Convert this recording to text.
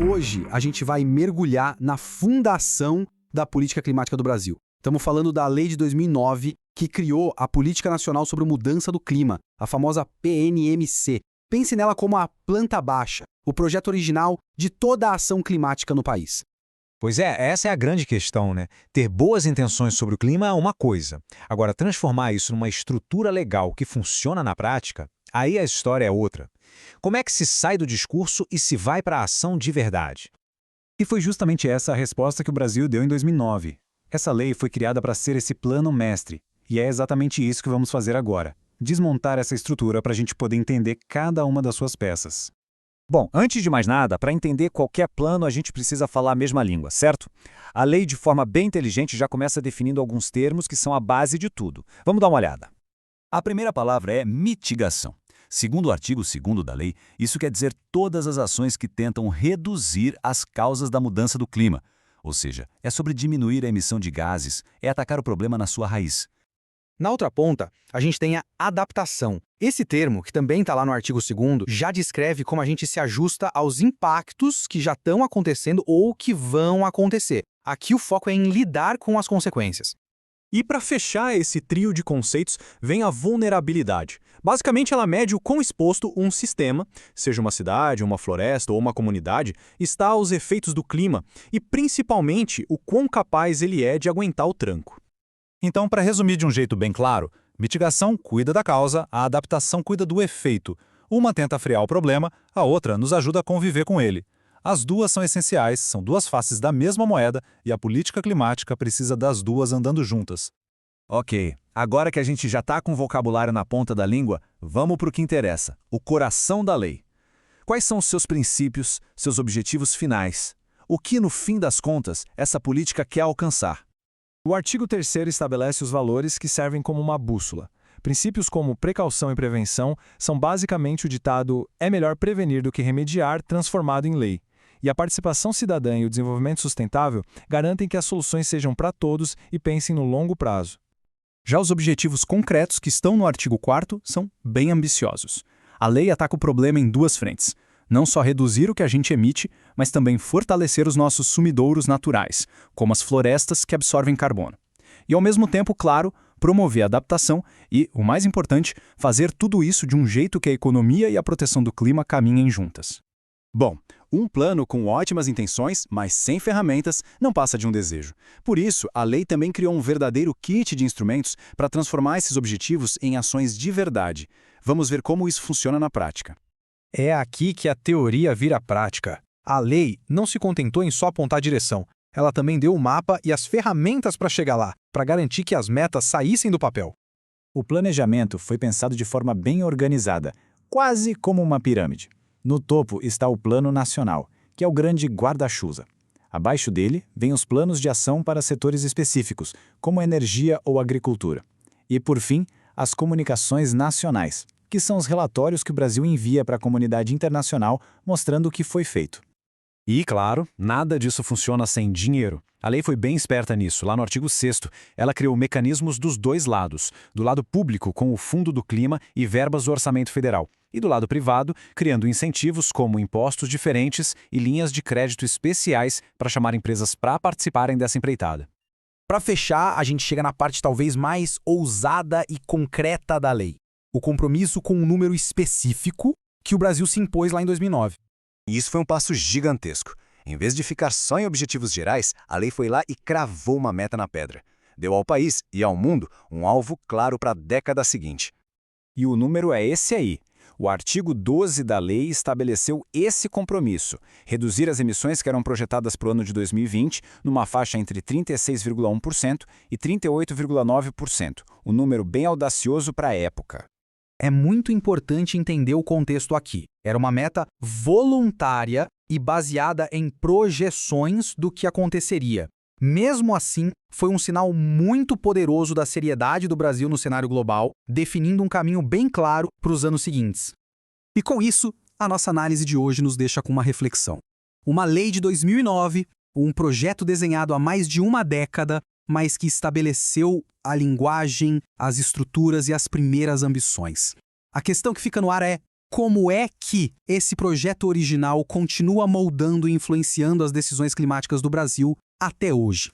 Hoje a gente vai mergulhar na fundação da política climática do Brasil. Estamos falando da Lei de 2009, que criou a Política Nacional sobre Mudança do Clima, a famosa PNMC. Pense nela como a planta baixa, o projeto original de toda a ação climática no país. Pois é, essa é a grande questão, né? Ter boas intenções sobre o clima é uma coisa. Agora, transformar isso numa estrutura legal que funciona na prática, aí a história é outra. Como é que se sai do discurso e se vai para a ação de verdade? E foi justamente essa a resposta que o Brasil deu em 2009. Essa lei foi criada para ser esse plano mestre, e é exatamente isso que vamos fazer agora. Desmontar essa estrutura para a gente poder entender cada uma das suas peças. Bom, antes de mais nada, para entender qualquer plano, a gente precisa falar a mesma língua, certo? A lei, de forma bem inteligente, já começa definindo alguns termos que são a base de tudo. Vamos dar uma olhada. A primeira palavra é mitigação. Segundo o artigo 2º da lei, isso quer dizer todas as ações que tentam reduzir as causas da mudança do clima. Ou seja, é sobre diminuir a emissão de gases, é atacar o problema na sua raiz. Na outra ponta, a gente tem a adaptação. Esse termo, que também está lá no artigo 2º, já descreve como a gente se ajusta aos impactos que já estão acontecendo ou que vão acontecer. Aqui o foco é em lidar com as consequências. E para fechar esse trio de conceitos, vem a vulnerabilidade. Basicamente, ela mede o quão exposto um sistema, seja uma cidade, uma floresta ou uma comunidade, está aos efeitos do clima e, principalmente, o quão capaz ele é de aguentar o tranco. Então, para resumir de um jeito bem claro, mitigação cuida da causa, a adaptação cuida do efeito. Uma tenta frear o problema, a outra nos ajuda a conviver com ele. As duas são essenciais, são duas faces da mesma moeda e a política climática precisa das duas andando juntas. Ok, agora que a gente já está com o vocabulário na ponta da língua, vamos para o que interessa, o coração da lei. Quais são os seus princípios, seus objetivos finais? O que, no fim das contas, essa política quer alcançar? O artigo 3º estabelece os valores que servem como uma bússola. Princípios como precaução e prevenção são basicamente o ditado "é melhor prevenir do que remediar" transformado em lei. E a participação cidadã e o desenvolvimento sustentável garantem que as soluções sejam para todos e pensem no longo prazo. Já os objetivos concretos que estão no artigo 4º são bem ambiciosos. A lei ataca o problema em duas frentes. Não só reduzir o que a gente emite, mas também fortalecer os nossos sumidouros naturais, como as florestas que absorvem carbono. E ao mesmo tempo, claro, promover a adaptação e, o mais importante, fazer tudo isso de um jeito que a economia e a proteção do clima caminhem juntas. Bom, um plano com ótimas intenções, mas sem ferramentas, não passa de um desejo. Por isso, a lei também criou um verdadeiro kit de instrumentos para transformar esses objetivos em ações de verdade. Vamos ver como isso funciona na prática. É aqui que a teoria vira prática. A lei não se contentou em só apontar a direção. Ela também deu o mapa e as ferramentas para chegar lá, para garantir que as metas saíssem do papel. O planejamento foi pensado de forma bem organizada, quase como uma pirâmide. No topo está o Plano Nacional, que é o grande guarda-chuva. Abaixo dele, vêm os planos de ação para setores específicos, como energia ou agricultura. E, por fim, as comunicações nacionais, que são os relatórios que o Brasil envia para a comunidade internacional mostrando o que foi feito. E, claro, nada disso funciona sem dinheiro. A lei foi bem esperta nisso. Lá no artigo 6º, ela criou mecanismos dos dois lados. Do lado público, com o Fundo do Clima e verbas do Orçamento Federal. E do lado privado, criando incentivos como impostos diferentes e linhas de crédito especiais para chamar empresas para participarem dessa empreitada. Para fechar, a gente chega na parte talvez mais ousada e concreta da lei. O compromisso com um número específico que o Brasil se impôs lá em 2009. E isso foi um passo gigantesco. Em vez de ficar só em objetivos gerais, a lei foi lá e cravou uma meta na pedra. Deu ao país e ao mundo um alvo claro para a década seguinte. E o número é esse aí. O artigo 12 da lei estabeleceu esse compromisso, reduzir as emissões que eram projetadas para o ano de 2020 numa faixa entre 36,1% e 38,9%, um número bem audacioso para a época. É muito importante entender o contexto aqui. Era uma meta voluntária e baseada em projeções do que aconteceria. Mesmo assim, foi um sinal muito poderoso da seriedade do Brasil no cenário global, definindo um caminho bem claro para os anos seguintes. E com isso, a nossa análise de hoje nos deixa com uma reflexão. Uma lei de 2009, um projeto desenhado há mais de uma década, mas que estabeleceu a linguagem, as estruturas e as primeiras ambições. A questão que fica no ar é: como é que esse projeto original continua moldando e influenciando as decisões climáticas do Brasil até hoje.